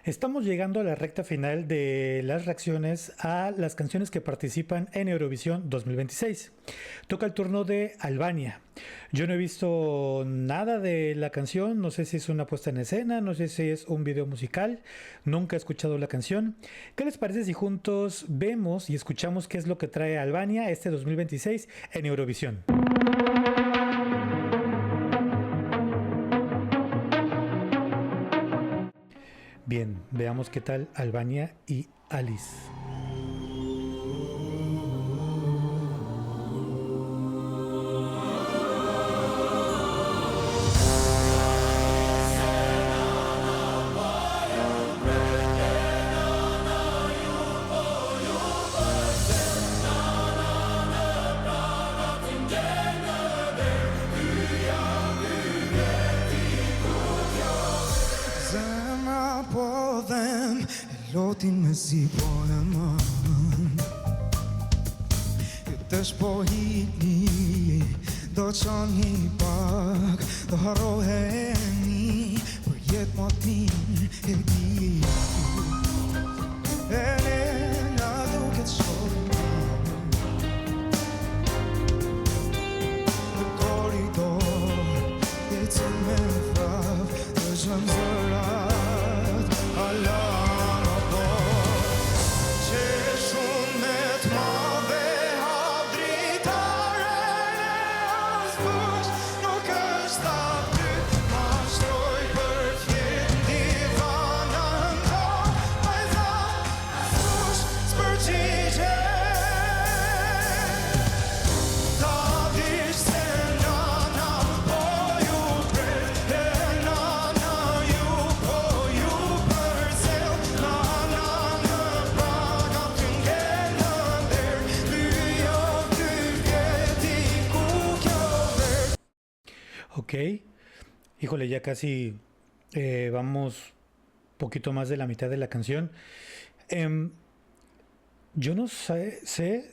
Estamos llegando a la recta final de las reacciones a las canciones que participan en Eurovisión 2026. Toca el turno de Albania. Yo no he visto nada de la canción, no sé si es una puesta en escena, no sé si es un video musical, nunca he escuchado la canción. ¿Qué les parece si juntos vemos y escuchamos qué es lo que trae Albania este 2026 en Eurovisión? Bien, veamos qué tal Albania y Alice. Lotin me si pone man Këtë shpo hitni Do qani pak Do harroheni Për jetë ma t'mirë e di Elena duket shumë Në koridor Ecën me vrap Të zhëm zërat Allah Ok, híjole, ya casi vamos poquito más de la mitad de la canción. Yo no sé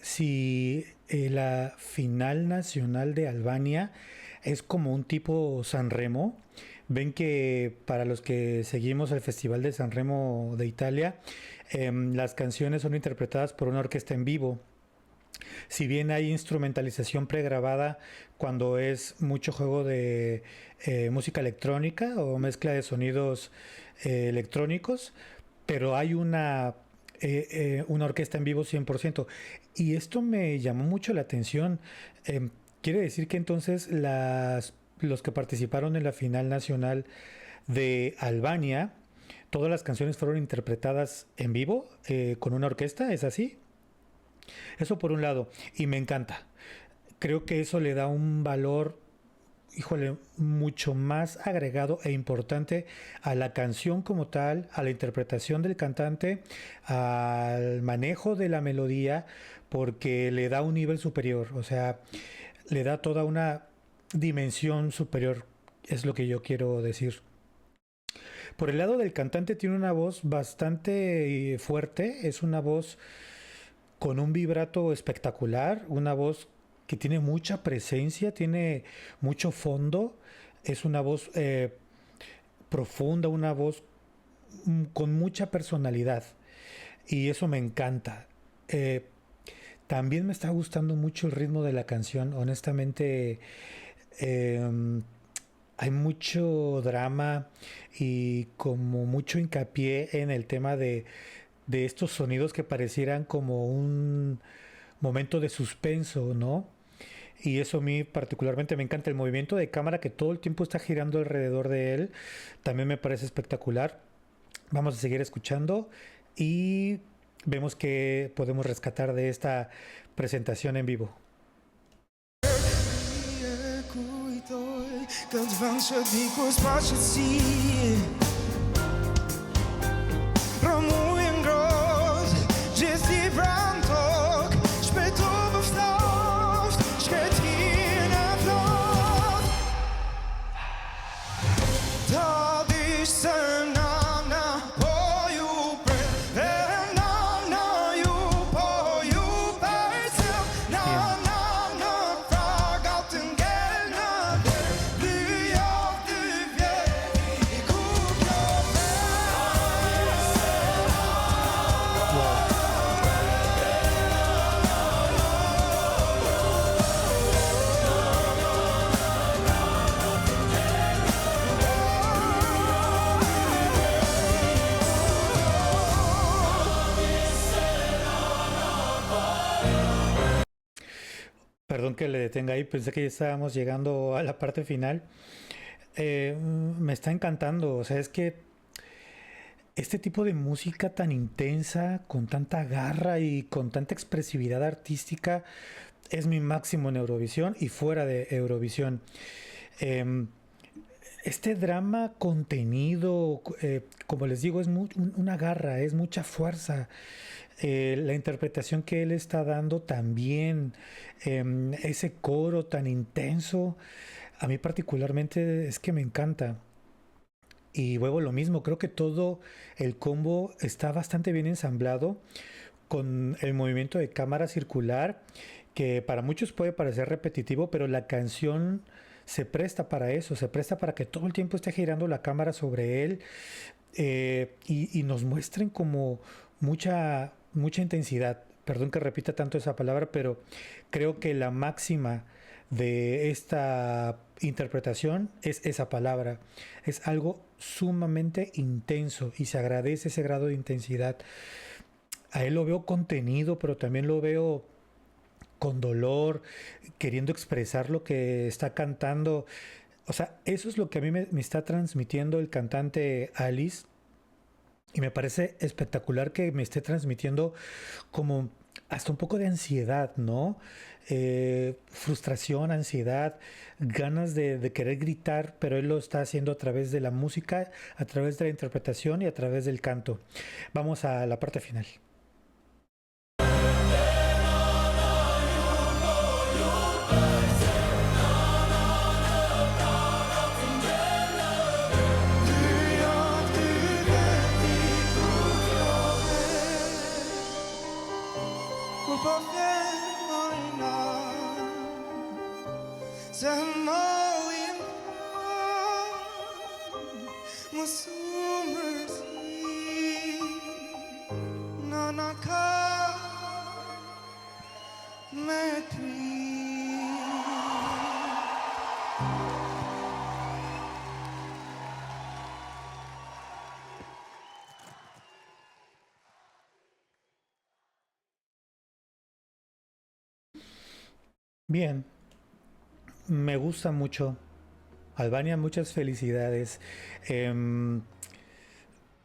si la final nacional de Albania es como un tipo Sanremo. Ven que para los que seguimos el Festival de Sanremo de Italia, las canciones son interpretadas por una orquesta en vivo. Si bien hay instrumentalización pregrabada cuando es mucho juego de música electrónica o mezcla de sonidos electrónicos, pero hay una orquesta en vivo 100%. Y esto me llamó mucho la atención. Quiere decir que entonces los que participaron en la final nacional de Albania, todas las canciones fueron interpretadas en vivo con una orquesta, ¿es así? Eso por un lado, y me encanta. Creo que eso le da un valor, híjole, mucho más agregado e importante a la canción como tal, a la interpretación del cantante, al manejo de la melodía, porque le da un nivel superior, o sea, le da toda una dimensión superior, es lo que yo quiero decir. Por el lado del cantante tiene una voz bastante fuerte, es una voz con un vibrato espectacular, una voz que tiene mucha presencia, tiene mucho fondo, es una voz profunda, una voz con mucha personalidad y eso me encanta. También me está gustando mucho el ritmo de la canción, honestamente hay mucho drama y como mucho hincapié en el tema de estos sonidos que parecieran como un momento de suspenso, ¿no? Y eso a mí particularmente me encanta. El movimiento de cámara que todo el tiempo está girando alrededor de él también me parece espectacular. Vamos a seguir escuchando y vemos qué podemos rescatar de esta presentación en vivo. Perdón que le detenga ahí, pensé que ya estábamos llegando a la parte final. Me está encantando, o sea, es que este tipo de música tan intensa, con tanta garra y con tanta expresividad artística, es mi máximo en Eurovisión y fuera de Eurovisión. Em, este drama contenido, como les digo, es una garra, es mucha fuerza. La interpretación que él está dando también, ese coro tan intenso, a mí particularmente es que me encanta. Y luego lo mismo, creo que todo el combo está bastante bien ensamblado con el movimiento de cámara circular, que para muchos puede parecer repetitivo, pero la canción se presta para eso, se presta para que todo el tiempo esté girando la cámara sobre él, y nos muestren como mucha intensidad. Perdón que repita tanto esa palabra, pero creo que la máxima de esta interpretación es esa palabra. Es algo sumamente intenso y se agradece ese grado de intensidad. A él lo veo contenido, pero también lo veo con dolor, queriendo expresar lo que está cantando. O sea, eso es lo que a mí me está transmitiendo el cantante Alice. Y me parece espectacular que me esté transmitiendo como hasta un poco de ansiedad, ¿no? Frustración, ansiedad, ganas de querer gritar, pero él lo está haciendo a través de la música, a través de la interpretación y a través del canto. Vamos a la parte final. Bien, me gusta mucho. Albania, muchas felicidades. Em,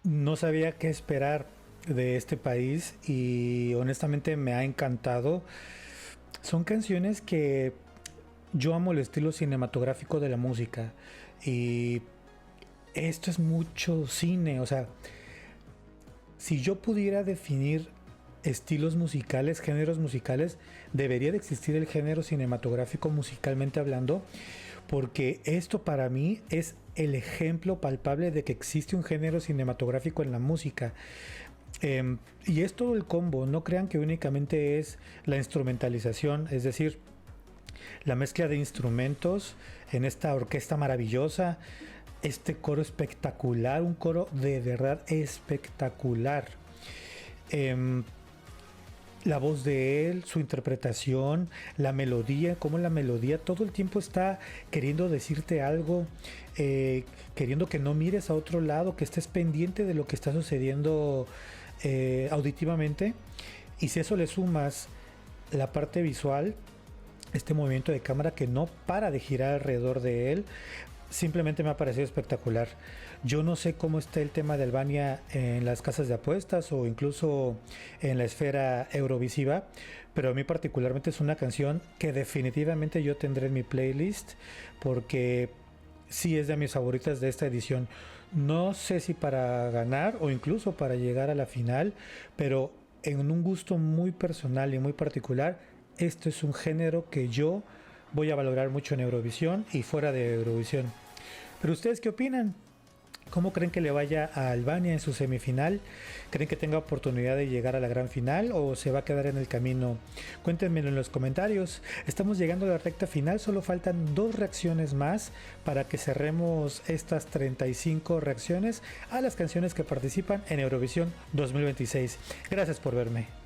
no sabía qué esperar de este país y honestamente me ha encantado. Son canciones que yo amo el estilo cinematográfico de la música y esto es mucho cine. O sea, si yo pudiera definir estilos musicales, géneros musicales, debería de existir el género cinematográfico musicalmente hablando, porque esto para mí es el ejemplo palpable de que existe un género cinematográfico en la música. Y es todo el combo, no crean que únicamente es la instrumentalización, es decir, la mezcla de instrumentos en esta orquesta maravillosa, este coro espectacular, un coro de verdad espectacular. Em, la voz de él, su interpretación, la melodía, cómo la melodía todo el tiempo está queriendo decirte algo, queriendo que no mires a otro lado, que estés pendiente de lo que está sucediendo auditivamente. Y si eso le sumas la parte visual, este movimiento de cámara que no para de girar alrededor de él, simplemente me ha parecido espectacular. Yo no sé cómo está el tema de Albania en las casas de apuestas o incluso en la esfera eurovisiva, pero a mí particularmente es una canción que definitivamente yo tendré en mi playlist porque sí es de mis favoritas de esta edición. No sé si para ganar o incluso para llegar a la final, pero en un gusto muy personal y muy particular, esto es un género que yo voy a valorar mucho en Eurovisión y fuera de Eurovisión. Pero ustedes, ¿qué opinan? ¿Cómo creen que le vaya a Albania en su semifinal? ¿Creen que tenga oportunidad de llegar a la gran final o se va a quedar en el camino? Cuéntenmelo en los comentarios. Estamos llegando a la recta final, solo faltan 2 reacciones más para que cerremos estas 35 reacciones a las canciones que participan en Eurovisión 2026. Gracias por verme.